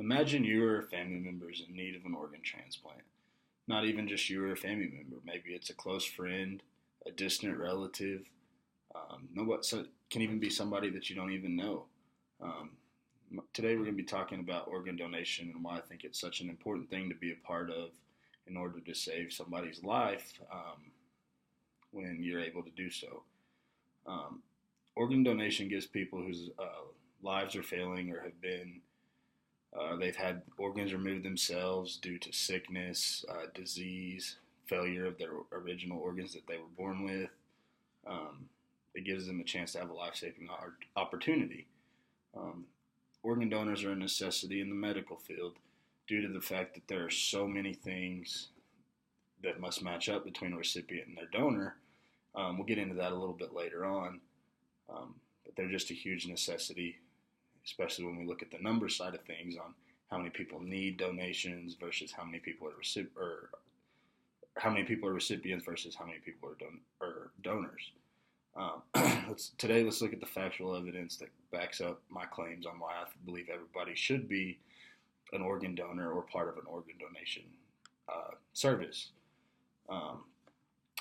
Imagine you or a family member is in need of an organ transplant. Not even just you or a family member. Maybe it's a close friend, a distant relative. Nobody, so it can even be somebody that you don't even know. Um, Today we're going to be talking about organ donation and why I think it's such an important thing to be a part of in order to save somebody's life when you're able to do so. Um, Organ donation gives people whose lives are failing or have been they've had organs removed themselves due to sickness, disease, failure of their original organs that they were born with. Um, it gives them a chance to have a life-saving opportunity. Um, Organ donors are a necessity in the medical field due to the fact that there are so many things that must match up between a recipient and their donor. We'll get into that a little bit later on, but they're just a huge necessity, especially when we look at the number side of things on how many people need donations versus how many people are recipients versus how many people are donors. Let's look at the factual evidence that backs up my claims on why I believe everybody should be an organ donor or part of an organ donation service. Um,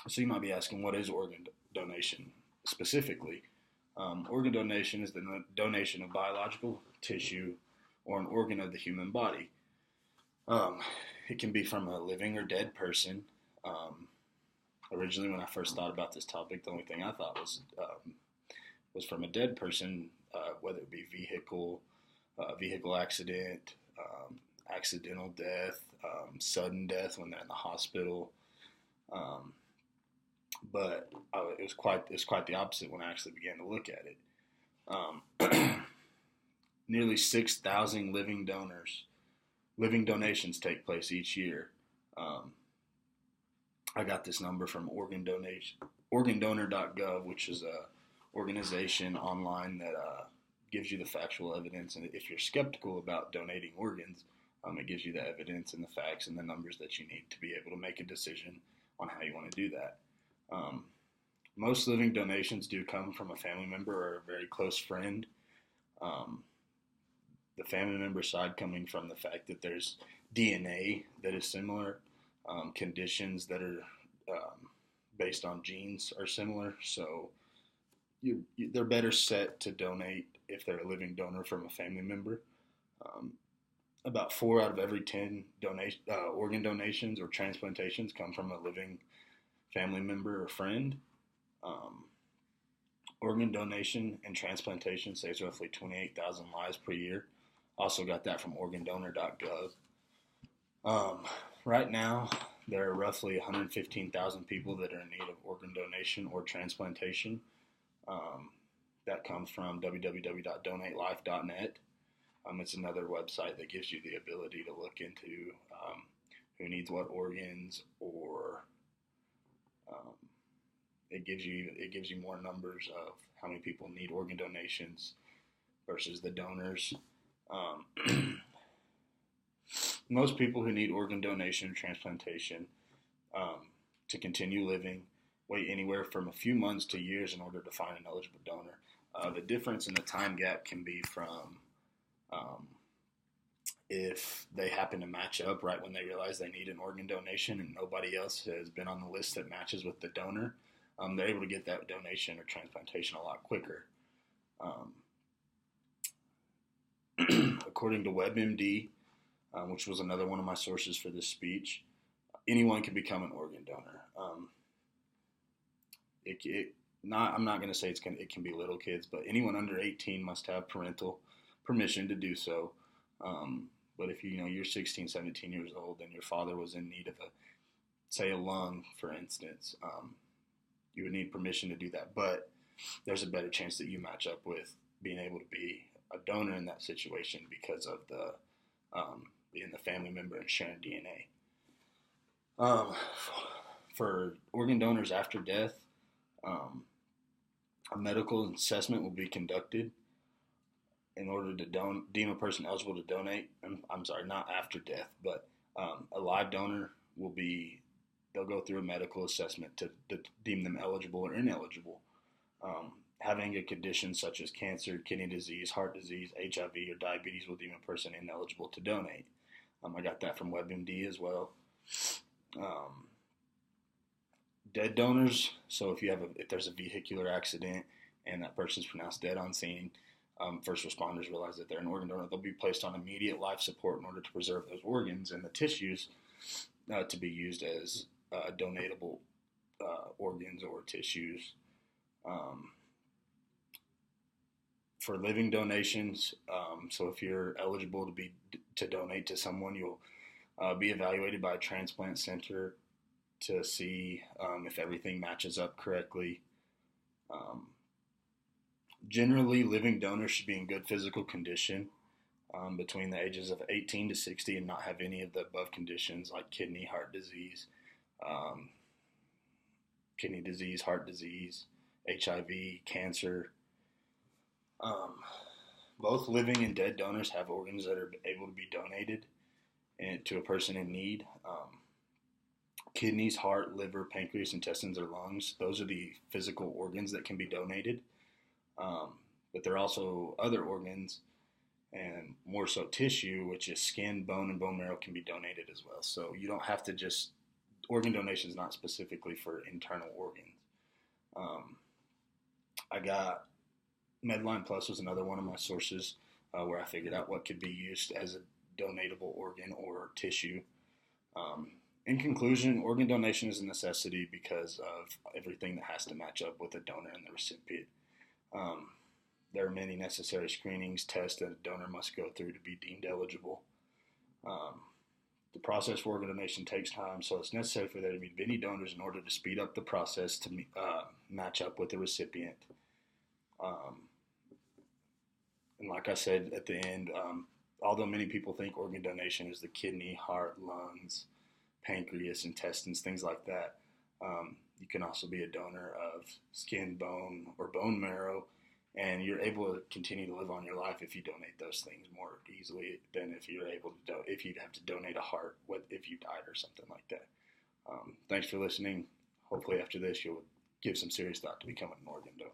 so you might be asking, what is organ donation specifically? Organ donation is the donation of biological tissue or an organ of the human body. Um, it can be from a living or dead person. Originally, when I first thought about this topic, the only thing I thought was from a dead person, whether it be vehicle accident, accidental death, sudden death when they're in the hospital. Um, but it was quite the opposite when I actually began to look at it. Nearly 6,000 living donations take place each year. I got this number from organdonor.gov, which is a organization online that gives you the factual evidence. And if you're skeptical about donating organs, it gives you the evidence and the facts and the numbers that you need to be able to make a decision on how you want to do that. Most living donations do come from a family member or a very close friend. The family member side coming from the fact that there's DNA that is similar, conditions that are based on genes are similar, so they're better set to donate if they're a living donor from a family member. Um, about 4 out of every 10 organ donations or transplantations come from a living family member or friend. Um, Organ donation and transplantation saves roughly 28,000 lives per year. Also got that from organdonor.gov. Right now, there are roughly 115,000 people that are in need of organ donation or transplantation. That comes from www.donatelife.net. It's another website that gives you the ability to look into who needs what organs, or it gives you more numbers of how many people need organ donations versus the donors. Most people who need organ donation or transplantation to continue living wait anywhere from a few months to years in order to find an eligible donor. The difference in the time gap can be from if they happen to match up right when they realize they need an organ donation and nobody else has been on the list that matches with the donor, they're able to get that donation or transplantation a lot quicker. According to WebMD, which was another one of my sources for this speech, anyone can become an organ donor. I'm not going to say it can be little kids, but anyone under 18 must have parental permission to do so. But if you're 16, 17 years old and your father was in need of a lung, for instance, you would need permission to do that. But there's a better chance that you match up with being able to be a donor in that situation because of the being the family member and sharing DNA. For organ donors after death, a medical assessment will be conducted in order to deem a person eligible to donate. I'm sorry, not after death, but a live donor they'll go through a medical assessment to deem them eligible or ineligible. having a condition such as cancer, kidney disease, heart disease, HIV, or diabetes will deem a person ineligible to donate. I got that from WebMD as well. Um, Dead donors. So if there's a vehicular accident and that person's pronounced dead on scene, first responders realize that they're an organ donor. They'll be placed on immediate life support in order to preserve those organs and the tissues to be used as donatable organs or tissues. Um, for living donations, so if you're eligible to donate to someone, you'll be evaluated by a transplant center to see if everything matches up correctly. Um, Generally, living donors should be in good physical condition between the ages of 18 to 60 and not have any of the above conditions like um, kidney disease, heart disease, HIV, cancer. Um, Both living and dead donors have organs that are able to be donated and to a person in need. Kidneys, heart, liver, pancreas, intestines, or lungs, those are the physical organs that can be donated. But there are also other organs and more so tissue, which is skin, bone, and bone marrow can be donated as well. So you don't have to just, organ donation is not specifically for internal organs. Um, I got Medline Plus was another one of my sources where I figured out what could be used as a donatable organ or tissue. In conclusion, organ donation is a necessity because of everything that has to match up with the donor and the recipient. Um, there are many necessary screenings, tests that a donor must go through to be deemed eligible. Um, the process for organ donation takes time, so it's necessary for there to be many donors in order to speed up the process to match up with the recipient. Um, and like I said at the end, although many people think organ donation is the kidney, heart, lungs, pancreas, intestines, things like that, you can also be a donor of skin, bone, or bone marrow, and you're able to continue to live on your life if you donate those things more easily than if you're able to if you'd have to donate a heart if you died or something like that. Thanks for listening. Hopefully after this you'll give some serious thought to becoming an organ donor.